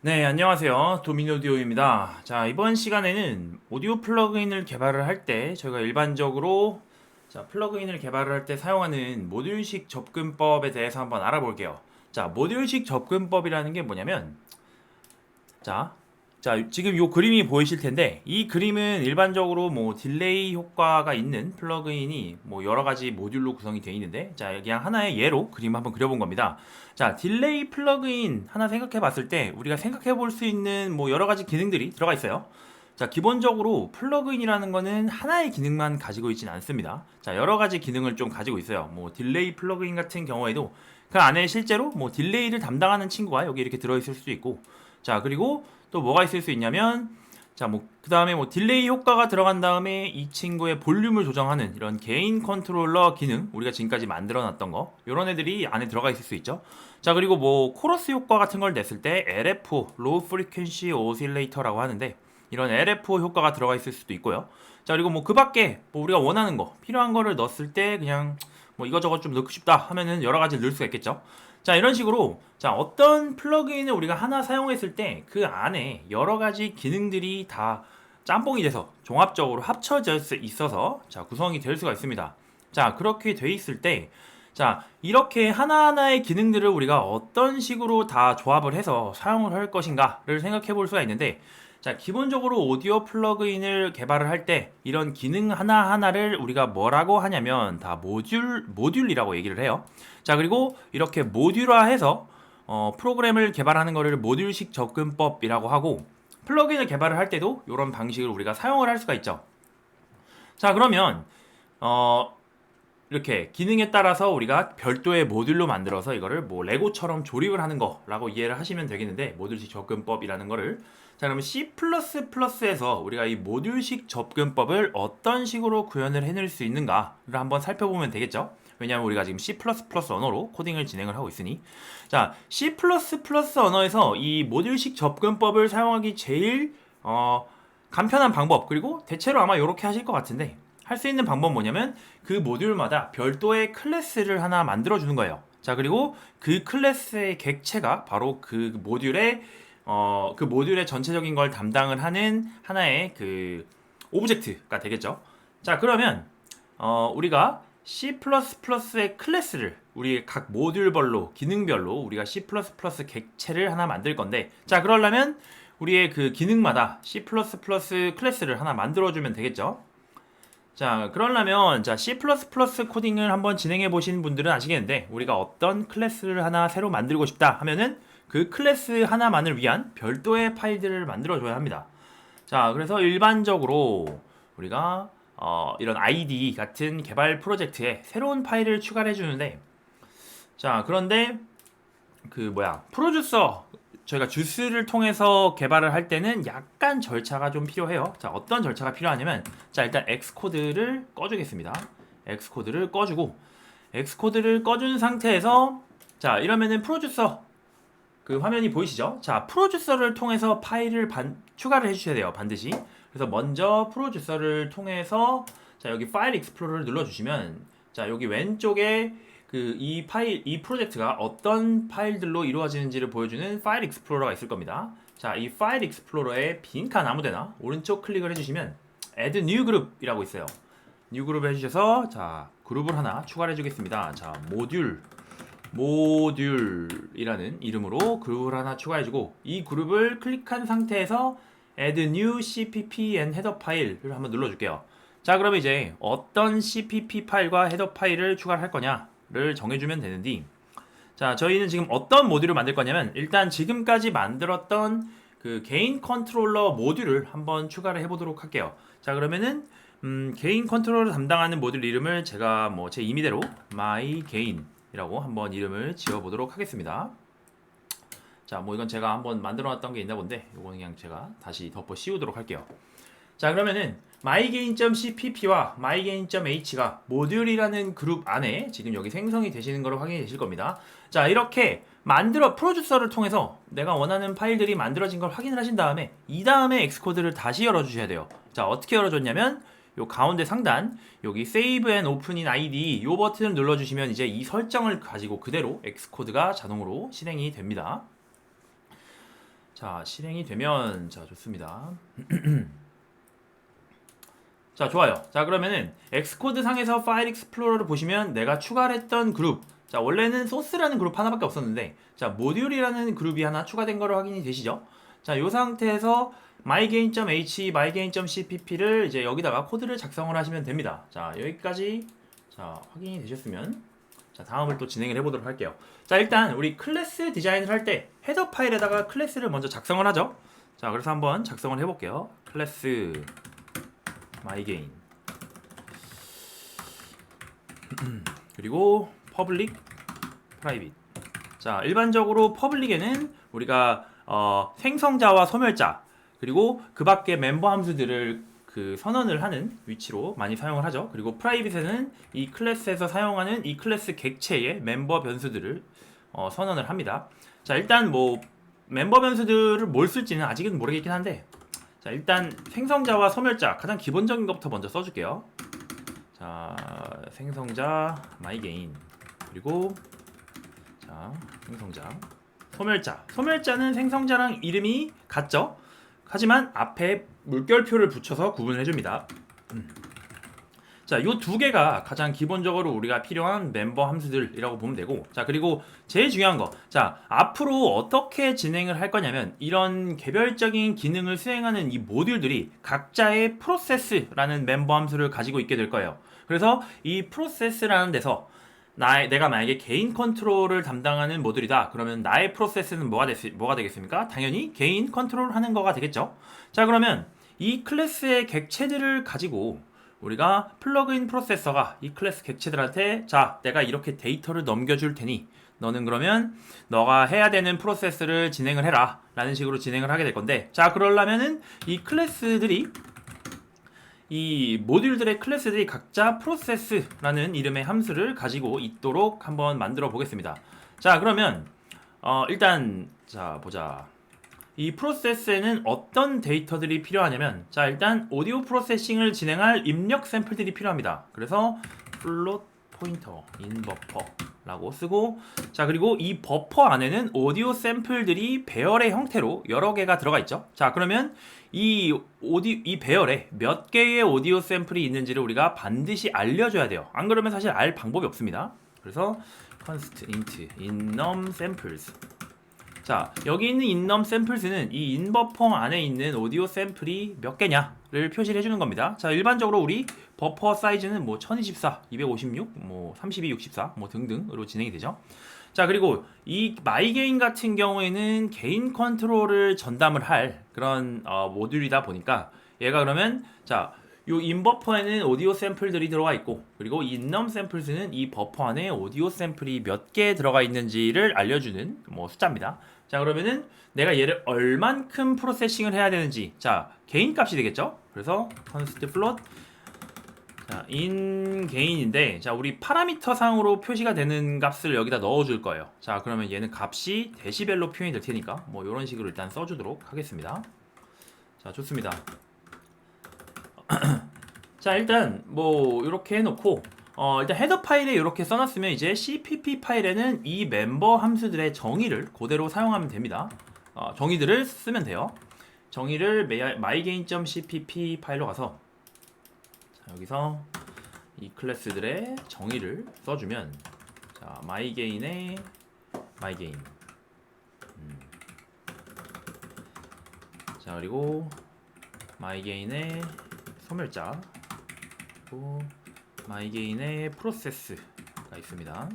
네, 안녕하세요. 도미노디오입니다. 자, 이번 시간에는 오디오 플러그인을 개발을 할 때 저희가 일반적으로 플러그인을 개발을 할 때 사용하는 모듈식 접근법에 대해서 한번 알아볼게요. 자, 모듈식 접근법이라는 게 뭐냐면 자, 지금 이 그림이 보이실 텐데 이 그림은 일반적으로 뭐 딜레이 효과가 있는 플러그인이 뭐 여러 가지 모듈로 구성이 되어 있는데 자, 그냥 하나의 예로 그림 한번 그려본 겁니다. 자, 딜레이 플러그인 하나 생각해 봤을 때 우리가 생각해 볼 수 있는 뭐 여러 가지 기능들이 들어가 있어요. 자, 기본적으로 플러그인이라는 거는 하나의 기능만 가지고 있진 않습니다. 자, 여러 가지 기능을 좀 가지고 있어요. 뭐 딜레이 플러그인 같은 경우에도 그 안에 실제로 뭐 딜레이를 담당하는 친구가 여기 이렇게 들어 있을 수도 있고, 자, 그리고 또 뭐가 있을 수 있냐면, 자, 뭐 그 다음에 뭐 딜레이 효과가 들어간 다음에 이 친구의 볼륨을 조정하는 이런 게인 컨트롤러 기능, 우리가 지금까지 만들어 놨던 거, 이런 애들이 안에 들어가 있을 수 있죠. 자, 그리고 뭐 코러스 효과 같은 걸 냈을 때 LFO, Low Frequency Oscillator라고 하는데 이런 LFO 효과가 들어가 있을 수도 있고요. 자, 그리고 뭐 그 밖에 뭐 우리가 원하는 거, 필요한 거를 넣었을 때 그냥 뭐 이거저것 좀 넣고 싶다 하면은 여러 가지 넣을 수가 있겠죠. 자, 이런 식으로 자, 어떤 플러그인을 우리가 하나 사용했을 때 그 안에 여러 가지 기능들이 다 짬뽕이 돼서 종합적으로 합쳐져 있어서 자, 구성이 될 수가 있습니다. 자, 그렇게 돼 있을 때 자, 이렇게 하나하나의 기능들을 우리가 어떤 식으로 다 조합을 해서 사용을 할 것인가를 생각해 볼 수가 있는데, 자, 기본적으로 오디오 플러그인을 개발을 할 때 이런 기능 하나하나를 우리가 뭐라고 하냐면 다 모듈이라고 얘기를 해요. 자, 그리고 이렇게 모듈화해서 프로그램을 개발하는 거를 모듈식 접근법이라고 하고, 플러그인을 개발을 할 때도 이런 방식을 우리가 사용을 할 수가 있죠. 자, 그러면 어, 이렇게 기능에 따라서 우리가 별도의 모듈로 만들어서 이거를 뭐 레고처럼 조립을 하는 거라고 이해를 하시면 되겠는데, 모듈식 접근법이라는 거를 자, 그러면 C++에서 우리가 이 모듈식 접근법을 어떤 식으로 구현을 해낼 수 있는가를 한번 살펴보면 되겠죠. 왜냐하면 우리가 지금 C++ 언어로 코딩을 진행을 하고 있으니. 자, C++ 언어에서 이 모듈식 접근법을 사용하기 제일 간편한 방법, 그리고 대체로 아마 이렇게 하실 것 같은데, 할 수 있는 방법은 뭐냐면 그 모듈마다 별도의 클래스를 하나 만들어 주는 거예요. 자, 그리고 그 클래스의 객체가 바로 그 모듈의 전체적인 걸 담당을 하는 하나의 그 오브젝트가 되겠죠. 자, 그러면 우리가 C++의 클래스를 우리 각 모듈별로 기능별로 우리가 C++ 객체를 하나 만들 건데, 자, 그러려면 우리의 그 기능마다 C++ 클래스를 하나 만들어주면 되겠죠. 자, 그러려면 자, C++ 코딩을 한번 진행해 보신 분들은 아시겠는데, 우리가 어떤 클래스를 하나 새로 만들고 싶다 하면은 그 클래스 하나만을 위한 별도의 파일들을 만들어 줘야 합니다. 자, 그래서 일반적으로 우리가 이런 ID 같은 개발 프로젝트에 새로운 파일을 추가를 해주는데, 자, 그런데 프로듀서, 저희가 주스를 통해서 개발을 할 때는 약간 절차가 좀 필요해요. 자, 어떤 절차가 필요하냐면, 자, 일단 엑스코드를 꺼주겠습니다. 엑스코드를 꺼주고, 엑스코드를 꺼준 상태에서, 자, 이러면은 프로듀서, 그 화면이 보이시죠? 자, 프로듀서를 통해서 파일을 추가를 해주셔야 돼요. 반드시. 그래서 먼저 프로듀서를 통해서, 자, 여기 파일 익스플로러를 눌러주시면, 자, 여기 왼쪽에 이 프로젝트가 어떤 파일들로 이루어지는지를 보여주는 파일 익스플로러가 있을 겁니다. 자, 이 파일 익스플로러의 빈칸 아무데나 오른쪽 클릭을 해주시면 Add New Group이라고 있어요. New Group 해주셔서, 자, 그룹을 하나 추가를 해주겠습니다. 자, 모듈이라는 이름으로 그룹을 하나 추가해주고, 이 그룹을 클릭한 상태에서 Add New CPP and Header 파일을 한번 눌러줄게요. 자, 그러면 이제 어떤 CPP 파일과 헤더 파일을 추가를 할 거냐를 정해주면 되는데, 자, 저희는 지금 어떤 모듈을 만들 거냐면, 일단 지금까지 만들었던 그 개인 컨트롤러 모듈을 한번 추가를 해보도록 할게요. 자, 그러면은 개인 컨트롤러 담당하는 모듈 이름을 제가 뭐 제 임의대로 mygain이라고 한번 이름을 지어보도록 하겠습니다. 자, 뭐 이건 제가 한번 만들어놨던 게 있나 본데, 이거는 그냥 제가 다시 덮어 씌우도록 할게요. 자, 그러면은 mygain.cpp와 mygain.h가 모듈이라는 그룹 안에 지금 여기 생성이 되시는 걸 확인이 되실 겁니다. 자, 이렇게 프로듀서를 통해서 내가 원하는 파일들이 만들어진 걸 확인을 하신 다음에, 이 다음에 엑스코드를 다시 열어주셔야 돼요. 자, 어떻게 열어줬냐면, 요 가운데 상단 여기 Save and Open in ID 요 버튼을 눌러주시면 이제 이 설정을 가지고 그대로 엑스코드가 자동으로 실행이 됩니다. 자, 실행이 되면 자, 좋습니다. 자, 좋아요. 자, 그러면은 엑스코드 상에서 파일 익스플로러를 보시면 내가 추가를 했던 그룹, 자, 원래는 소스라는 그룹 하나밖에 없었는데, 자, 모듈이라는 그룹이 하나 추가된 거로 확인이 되시죠? 자, 이 상태에서 mygain.h, mygain.cpp를 이제 여기다가 코드를 작성을 하시면 됩니다. 자, 여기까지 자, 확인이 되셨으면 자, 다음을 또 진행을 해보도록 할게요. 자, 일단 우리 클래스 디자인을 할 때 헤더 파일에다가 클래스를 먼저 작성을 하죠. 자, 그래서 한번 작성을 해볼게요. 클래스 mygain 그리고 public, private. 자, 일반적으로 퍼블릭에는 우리가 생성자와 소멸자 그리고 그 밖에 멤버 함수들을 그 선언을 하는 위치로 많이 사용을 하죠. 그리고 프라이빗에는 이 클래스에서 사용하는 이 클래스 객체의 멤버 변수들을 선언을 합니다. 자, 일단 뭐 멤버 변수들을 뭘 쓸지는 아직은 모르겠긴 한데, 자, 일단 생성자와 소멸자 가장 기본적인 것부터 먼저 써줄게요. 자, 생성자 mygain 그리고 자, 생성자 소멸자는 생성자랑 이름이 같죠? 하지만 앞에 물결표를 붙여서 구분을 해줍니다. 자, 요 두 개가 가장 기본적으로 우리가 필요한 멤버 함수들이라고 보면 되고, 자, 그리고 제일 중요한 거, 자, 앞으로 어떻게 진행을 할 거냐면 이런 개별적인 기능을 수행하는 이 모듈들이 각자의 프로세스라는 member 함수를 가지고 있게 될 거예요. 그래서 이 프로세스라는 데서 내가 만약에 개인 컨트롤을 담당하는 모듈이다. 그러면 나의 프로세스는 뭐가 되겠습니까? 당연히 개인 컨트롤 하는 거가 되겠죠. 자, 그러면 이 클래스의 객체들을 가지고 우리가 플러그인 프로세서가 이 클래스 객체들한테 자, 내가 이렇게 데이터를 넘겨줄 테니 너는 그러면 너가 해야 되는 프로세스를 진행을 해라 라는 식으로 진행을 하게 될 건데, 자, 그러려면은 이 클래스들이 이 모듈들의 클래스들이 각자 프로세스라는 이름의 함수를 가지고 있도록 한번 만들어 보겠습니다. 자, 그러면 일단 자, 보자. 이 프로세스에는 어떤 데이터들이 필요하냐면, 자, 일단 오디오 프로세싱을 진행할 입력 샘플들이 필요합니다. 그래서 float pointer in buffer 라고 쓰고, 자, 그리고 이 버퍼 안에는 오디오 샘플들이 배열의 형태로 여러 개가 들어가 있죠. 자, 그러면 이 배열에 몇 개의 오디오 샘플이 있는지를 우리가 반드시 알려줘야 돼요. 안 그러면 사실 알 방법이 없습니다. 그래서 const int innum samples. 자, 여기 있는 innum samples는 이 인버퍼 안에 있는 오디오 샘플이 몇 개냐를 표시를 해주는 겁니다. 자, 일반적으로 우리 버퍼 사이즈는 뭐 1024, 256, 뭐 32, 64, 뭐 등등으로 진행이 되죠. 자, 그리고 이 mygain 같은 경우에는 개인 컨트롤을 전담을 할 그런 모듈이다 보니까 얘가 그러면 자, 요 인버퍼에는 오디오 샘플들이 들어가 있고, 그리고 innum samples는 이 버퍼 안에 오디오 샘플이 몇 개 들어가 있는지를 알려주는 뭐 숫자입니다. 자, 그러면은 내가 얘를 얼만큼 프로세싱을 해야 되는지, 자, 개인 값이 되겠죠? 그래서 const float 자, in gain인데, 자, 우리 파라미터 상으로 표시가 되는 값을 여기다 넣어줄 거예요. 자, 그러면 얘는 값이 데시벨로 표현이 될 테니까 뭐 이런 식으로 일단 써주도록 하겠습니다. 자, 좋습니다. 자, 일단 뭐 이렇게 해놓고 일단 헤더 파일에 이렇게 써놨으면 이제 cpp 파일에는 이 멤버 함수들의 정의를 그대로 사용하면 됩니다. 정의들을 쓰면 돼요. 정의를 mygain.cpp 파일로 가서 자, 여기서 이 클래스들의 정의를 써주면 자, mygain의 mygain 자, 그리고 mygain의 소멸자 그리고 mygain의 프로세스가 있습니다.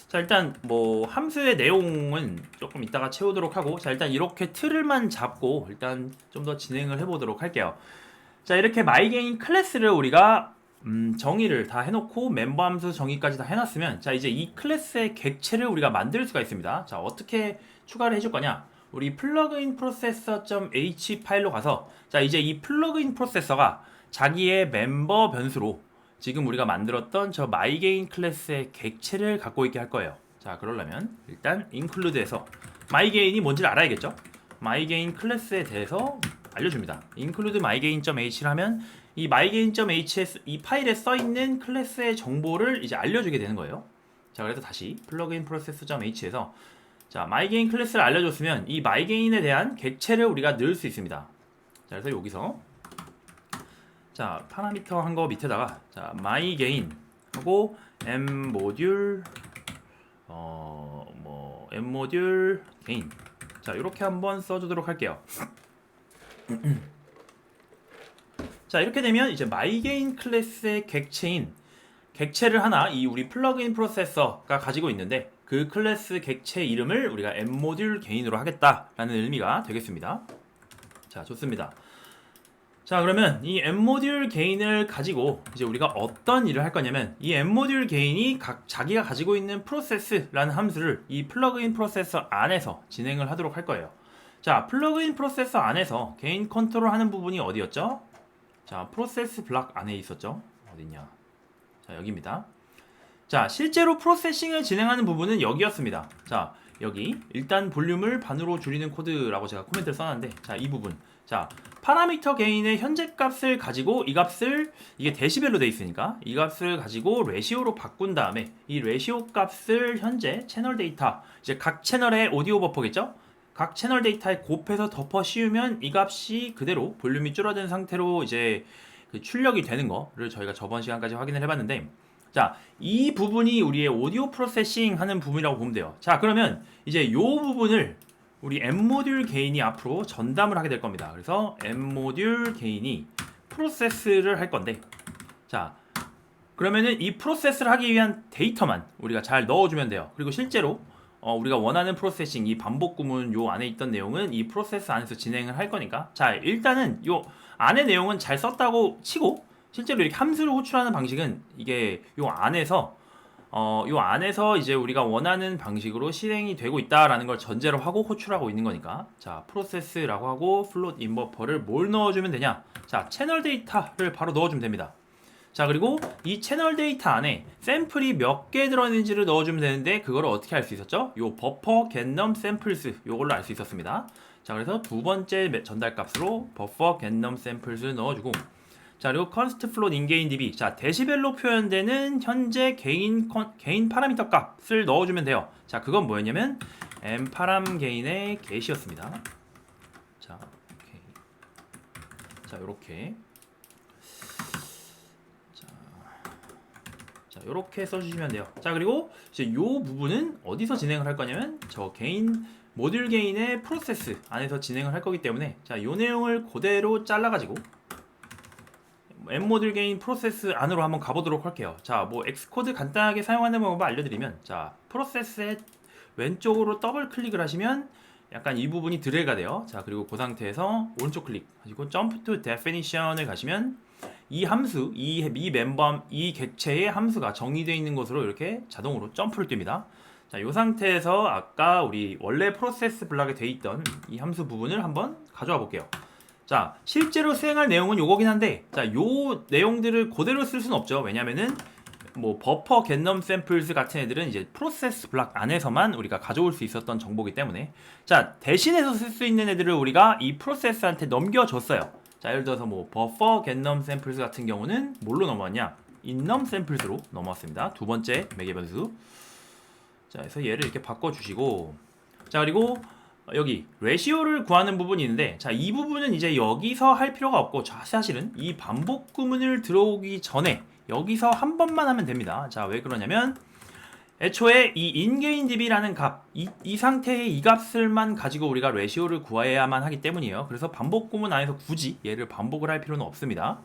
자, 일단 뭐 함수의 내용은 조금 이따가 채우도록 하고, 자, 일단 이렇게 틀을만 잡고 일단 좀 더 진행을 해보도록 할게요. 자, 이렇게 mygain 클래스를 우리가 정의를 다 해놓고 멤버 함수 정의까지 다 해놨으면, 자, 이제 이 클래스의 객체를 우리가 만들 수가 있습니다. 자, 어떻게 추가를 해줄 거냐? 우리 플러그인 프로세서.h 파일로 가서, 자, 이제 이 플러그인 프로세서가 자기의 멤버 변수로 지금 우리가 만들었던 저 mygain 클래스의 객체를 갖고 있게 할 거예요. 자, 그러려면 일단 include에서 mygain이 뭔지를 알아야겠죠? mygain 클래스에 대해서 알려줍니다. include mygain.h를 하면 이 mygain.h 이 파일에 써있는 클래스의 정보를 이제 알려주게 되는 거예요. 자, 그래서 다시 플러그인 프로세서.h에서 자, myGain 클래스를 알려줬으면 이 myGain에 대한 객체를 우리가 넣을 수 있습니다. 자, 그래서 여기서 자, 파라미터 한 거 밑에다가 자, myGain 하고 mModule mModule gain 자, 이렇게 한번 써주도록 할게요. 자, 이렇게 되면 이제 myGain 클래스의 객체를 하나 이 우리 플러그인 프로세서가 가지고 있는데 그 클래스 객체 이름을 우리가 mModule gain으로 하겠다라는 의미가 되겠습니다. 자, 좋습니다. 자, 그러면 이 mModule gain을 가지고 이제 우리가 어떤 일을 할 거냐면 이 mModule gain이 자기가 가지고 있는 프로세스라는 함수를 이 플러그인 프로세서 안에서 진행을 하도록 할 거예요. 자, 플러그인 프로세서 안에서 gain 컨트롤 하는 부분이 어디였죠? 자, 프로세스 블락 안에 있었죠? 어디냐? 자, 여기입니다. 자, 실제로 프로세싱을 진행하는 부분은 여기였습니다. 자, 여기 일단 볼륨을 반으로 줄이는 코드라고 제가 코멘트를 써놨는데 자, 이 부분 자, 파라미터 게인의 현재 값을 가지고 이 값을 이게 데시벨로 돼 있으니까 이 값을 가지고 레시오로 바꾼 다음에 이 레시오 값을 현재 채널 데이터 이제 각 채널의 오디오 버퍼겠죠? 각 채널 데이터에 곱해서 덮어 씌우면 이 값이 그대로 볼륨이 줄어든 상태로 이제 그 출력이 되는 거를 저희가 저번 시간까지 확인을 해봤는데 자, 이 부분이 우리의 오디오 프로세싱 하는 부분이라고 보면 돼요. 자, 그러면 이제 이 부분을 우리 mModule gain이 앞으로 전담을 하게 될 겁니다. 그래서 mModule gain이 프로세스를 할 건데 자, 그러면은 이 프로세스를 하기 위한 데이터만 우리가 잘 넣어주면 돼요. 그리고 실제로 우리가 원하는 프로세싱 이 반복 구문 요 안에 있던 내용은 이 프로세스 안에서 진행을 할 거니까 자, 일단은 요 안에 내용은 잘 썼다고 치고 실제로 이렇게 함수를 호출하는 방식은 이게 요 안에서 이제 우리가 원하는 방식으로 실행이 되고 있다라는 걸 전제로 하고 호출하고 있는 거니까 자, 프로세스라고 하고 플롯 인버퍼를 뭘 넣어주면 되냐? 자, 채널 데이터를 바로 넣어주면 됩니다. 자, 그리고 이 채널 데이터 안에 샘플이 몇 개 들어있는지를 넣어주면 되는데 그거를 어떻게 알 수 있었죠? 요 버퍼 겟넘 샘플스 요걸로 알 수 있었습니다. 자, 그래서 두 번째 전달 값으로 버퍼 겟넘 샘플스를 넣어주고 자, 그리고 const float ingain db 자, 데시벨로 표현되는 현재 개인 파라미터 값을 넣어주면 돼요. 자, 그건 뭐였냐면 m파람 gain의 get이었습니다. 자, 오케이. 자, 요렇게 자, 요렇게 써주시면 돼요. 자, 그리고 이제 요 부분은 어디서 진행을 할 거냐면 저 모듈 게인의 프로세스 안에서 진행을 할 거기 때문에 자, 요 내용을 그대로 잘라가지고 mModule gain 프로세스 안으로 한번 가보도록 할게요. 자, 뭐 엑스코드 간단하게 사용하는 방법을 알려드리면 자, 프로세스의 왼쪽으로 더블 클릭을 하시면 약간 이 부분이 드래그가 돼요. 자, 그리고 그 상태에서 오른쪽 클릭 하시고 jump to definition을 가시면 이 함수, 이 객체의 함수가 정의되어 있는 것으로 이렇게 자동으로 점프를 뜁니다. 자, 이 상태에서 아까 우리 원래 프로세스 블락에 돼 있던 이 함수 부분을 한번 가져와 볼게요. 자, 실제로 수행할 내용은 요거긴 한데 자, 요 내용들을 그대로 쓸 수는 없죠. 왜냐면은 뭐 버퍼 겟넘 샘플스 같은 애들은 이제 프로세스 블락 안에서만 우리가 가져올 수 있었던 정보이기 때문에 자, 대신해서 쓸 수 있는 애들을 우리가 이 프로세스한테 넘겨줬어요. 자, 예를 들어서 뭐 버퍼 겟넘 샘플스 같은 경우는 뭘로 넘어왔냐? 인넘 샘플스로 넘어왔습니다. 두 번째 매개 변수. 자, 그래서 얘를 이렇게 바꿔주시고 자, 그리고 여기 레시오를 구하는 부분이 있는데 자, 이 부분은 이제 여기서 할 필요가 없고 자, 사실은 이 반복 구문을 들어오기 전에 여기서 한 번만 하면 됩니다. 자, 왜 그러냐면 애초에 이 ingainDB라는 값 이 상태의 이 값을만 가지고 우리가 레시오를 구해야만 하기 때문이에요. 그래서 반복 구문 안에서 굳이 얘를 반복을 할 필요는 없습니다.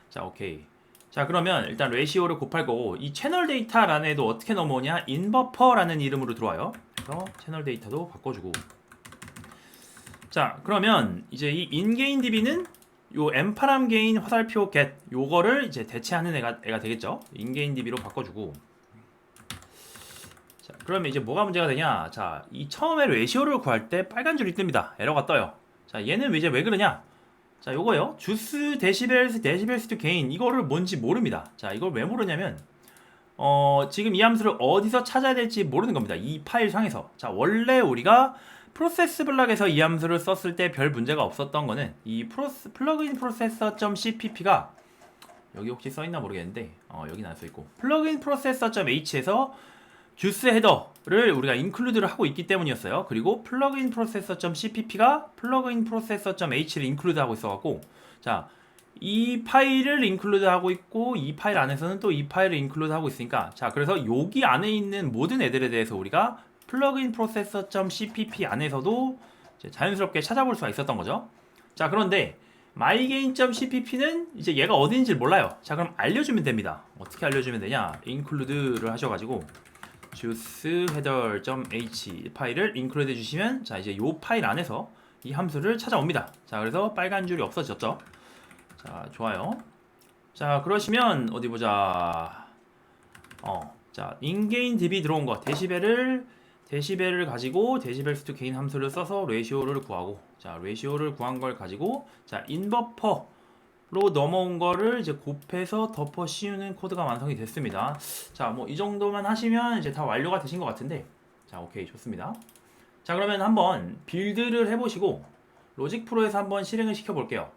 자, 오케이. 자, 그러면 일단 레시오를 곱할 거고 이 채널 데이터란에도 어떻게 넘어오냐? 인버퍼라는 이름으로 들어와요. 그래서 채널 데이터도 바꿔주고 자, 그러면 이제 이 ingainDB는 요 m파람 gain 화살표 get 요거를 이제 대체하는 애가 되겠죠. ingainDB로 바꿔주고 자, 그러면 이제 뭐가 문제가 되냐? 자, 이 처음에 레시오를 구할 때 빨간 줄이 뜹니다. 에러가 떠요. 자, 얘는 이제 왜 그러냐? 자, 요거요. 주스 데시벨스 투 게인 이거를 뭔지 모릅니다. 자, 이걸 왜 모르냐면 지금 이 함수를 어디서 찾아야 될지 모르는 겁니다. 이 파일 상에서. 자, 원래 우리가 프로세스 블락에서 이 함수를 썼을 때 별 문제가 없었던 거는 이 플러그인 프로세서.cpp가 여기 혹시 써있나 모르겠는데 여기는 안 써있고 플러그인 프로세서.h에서 주스 헤더를 우리가 인클루드를 하고 있기 때문이었어요. 그리고 플러그인 프로세서.cpp가 플러그인 프로세서.h를 인클루드 하고 있어갖고, 자, 이 파일을 인클루드 하고 있고, 이 파일 안에서는 또 이 파일을 인클루드 하고 있으니까, 자, 그래서 여기 안에 있는 모든 애들에 대해서 우리가 플러그인 프로세서.cpp 안에서도 이제 자연스럽게 찾아볼 수가 있었던 거죠. 자, 그런데 mygain.cpp는 이제 얘가 어디인지 몰라요. 자, 그럼 알려주면 됩니다. 어떻게 알려주면 되냐? include를 하셔가지고 juice header.h 파일을 include 해주시면, 자, 이제 요 파일 안에서 이 함수를 찾아옵니다. 자, 그래서 빨간 줄이 없어졌죠. 자, 좋아요. 자, 그러시면 어디 보자. 자, ingain db 들어온 거 데시벨을 가지고 데시벨스 투 게인 함수를 써서 레이시오를 구하고, 자, 레이시오를 구한 걸 가지고, 자, 인버퍼로 넘어온 거를 이제 곱해서 덮어 씌우는 코드가 완성이 됐습니다. 자, 뭐 이 정도만 하시면 이제 다 완료가 되신 것 같은데, 자, 오케이, 좋습니다. 자, 그러면 한번 빌드를 해보시고 로직 프로에서 한번 실행을 시켜 볼게요.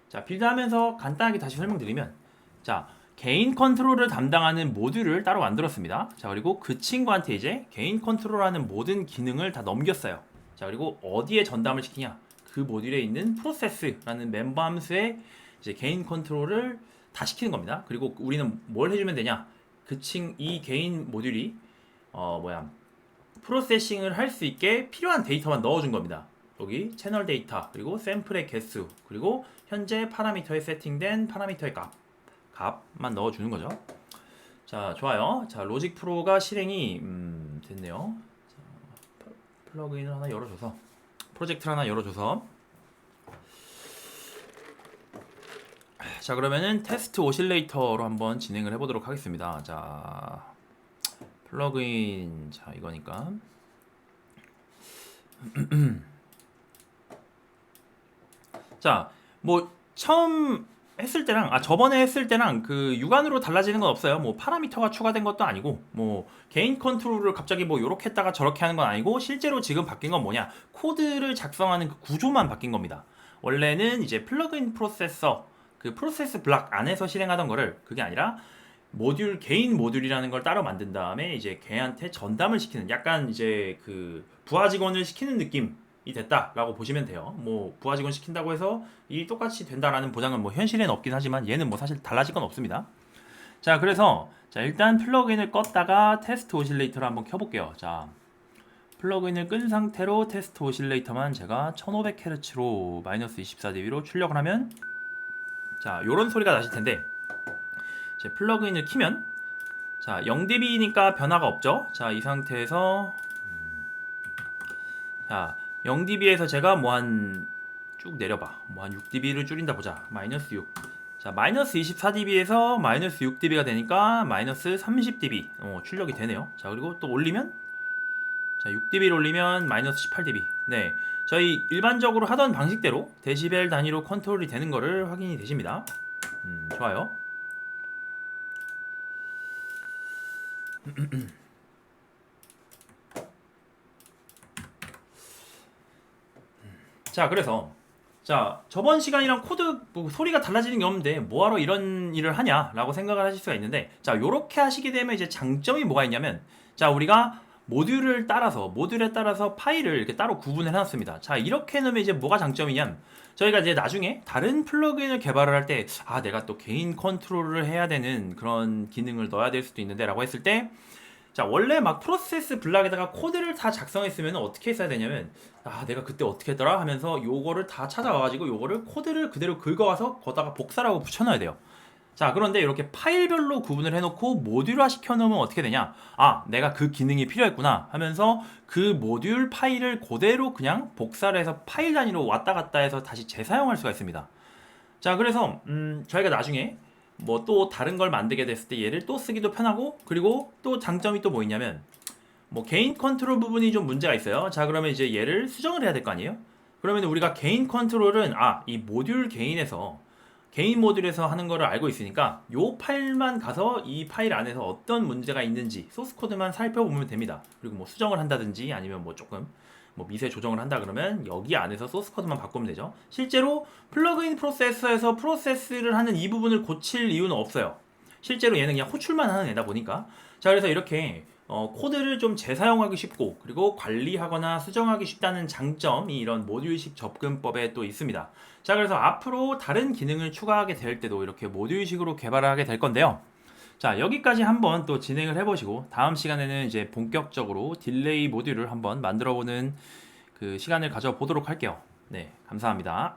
자, 빌드하면서 간단하게 다시 설명드리면, 자, 개인 컨트롤을 담당하는 모듈을 따로 만들었습니다. 자, 그리고 그 친구한테 이제 개인 컨트롤하는 모든 기능을 다 넘겼어요. 자, 그리고 어디에 전담을 시키냐? 그 모듈에 있는 프로세스라는 멤버 함수에 이제 개인 컨트롤을 다 시키는 겁니다. 그리고 우리는 뭘 해주면 되냐? 이 개인 모듈이 프로세싱을 할 수 있게 필요한 데이터만 넣어준 겁니다. 여기 채널 데이터, 그리고 샘플의 개수, 그리고 현재 파라미터에 세팅된 파라미터의 값만 넣어주는 거죠. 자, 좋아요. 자, 로직 프로가 실행이 됐네요. 자, 플러그인을 하나 열어줘서, 프로젝트를 하나 열어줘서, 자, 그러면은 테스트 오실레이터로 한번 진행을 해보도록 하겠습니다. 자, 플러그인, 자, 이거니까. 자, 뭐 처음 했을 때랑 저번에 했을 때랑 그 육안으로 달라지는 건 없어요. 뭐 파라미터가 추가된 것도 아니고, 뭐 개인 컨트롤을 갑자기 뭐 요렇게 했다가 저렇게 하는 건 아니고, 실제로 지금 바뀐 건 뭐냐? 코드를 작성하는 그 구조만 바뀐 겁니다. 원래는 이제 플러그인 프로세서, 그 프로세스 블락 안에서 실행하던 거를, 그게 아니라 개인 모듈이라는 걸 따로 만든 다음에 이제 걔한테 전담을 시키는, 약간 이제 그 부하 직원을 시키는 느낌이 됐다라고 보시면 돼요. 뭐 부하 직원 시킨다고 해서 이 똑같이 된다라는 보장은 뭐 현실에는 없긴 하지만, 얘는 뭐 사실 달라질 건 없습니다. 자, 그래서 자, 일단 플러그인을 껐다가 테스트 오실레이터를 한번 켜볼게요. 자, 플러그인을 끈 상태로 테스트 오실레이터만 제가 1500Hz로 마이너스 24dB로 출력을 하면, 자, 요런 소리가 나실 텐데, 이제 플러그인을 키면, 자, 0dB니까 변화가 없죠. 자, 이 상태에서 자, 0dB에서 제가 뭐 한 쭉 내려봐, 뭐 한 6dB를 줄인다 보자. 마이너스 6. 자, 마이너스 24dB에서 마이너스 6dB가 되니까 마이너스 30dB 출력이 되네요. 자, 그리고 또 올리면, 자, 6dB를 올리면 마이너스 18dB. 네, 저희 일반적으로 하던 방식대로 데시벨 단위로 컨트롤이 되는 거를 확인이 되십니다. 좋아요. 자, 그래서 자, 저번 시간이랑 코드 뭐 소리가 달라지는 게 없는데 뭐하러 이런 일을 하냐라고 생각을 하실 수가 있는데, 자, 요렇게 하시게 되면 이제 장점이 뭐가 있냐면, 자, 우리가 모듈에 따라서 파일을 이렇게 따로 구분을 해놨습니다. 자, 이렇게 해놓으면 이제 뭐가 장점이냐면, 저희가 이제 나중에 다른 플러그인을 개발을 할 때, 내가 또 개인 컨트롤을 해야 되는 그런 기능을 넣어야 될 수도 있는데 라고 했을 때, 자, 원래 막 프로세스 블락에다가 코드를 다 작성했으면 어떻게 했어야 되냐면, 내가 그때 어떻게 했더라 하면서 요거를 다 찾아와가지고 요거를 코드를 그대로 긁어와서 거기다가 복사라고 붙여넣어야 돼요. 자, 그런데 이렇게 파일별로 구분을 해놓고 모듈화 시켜놓으면 어떻게 되냐? 내가 그 기능이 필요했구나 하면서 그 모듈 파일을 그대로 그냥 복사를 해서 파일 단위로 왔다 갔다 해서 다시 재사용할 수가 있습니다. 자, 그래서 저희가 나중에 뭐 또 다른 걸 만들게 됐을 때 얘를 또 쓰기도 편하고, 그리고 또 장점이 또 뭐 있냐면, 뭐 개인 컨트롤 부분이 좀 문제가 있어요. 자, 그러면 이제 얘를 수정을 해야 될 거 아니에요? 그러면 우리가 개인 컨트롤은 이 모듈 개인 모듈에서 하는 거를 알고 있으니까 요 파일만 가서 이 파일 안에서 어떤 문제가 있는지 소스 코드만 살펴보면 됩니다. 그리고 뭐 수정을 한다든지 아니면 뭐 조금 뭐 미세 조정을 한다 그러면 여기 안에서 소스 코드만 바꾸면 되죠. 실제로 플러그인 프로세서에서 프로세스를 하는 이 부분을 고칠 이유는 없어요. 실제로 얘는 그냥 호출만 하는 애다 보니까. 자, 그래서 이렇게 코드를 좀 재사용하기 쉽고 그리고 관리하거나 수정하기 쉽다는 장점이 이런 모듈식 접근법에 또 있습니다. 자, 그래서 앞으로 다른 기능을 추가하게 될 때도 이렇게 모듈식으로 개발을 하게 될 건데요. 자, 여기까지 한번 또 진행을 해보시고 다음 시간에는 이제 본격적으로 딜레이 모듈을 한번 만들어보는 그 시간을 가져보도록 할게요. 네, 감사합니다.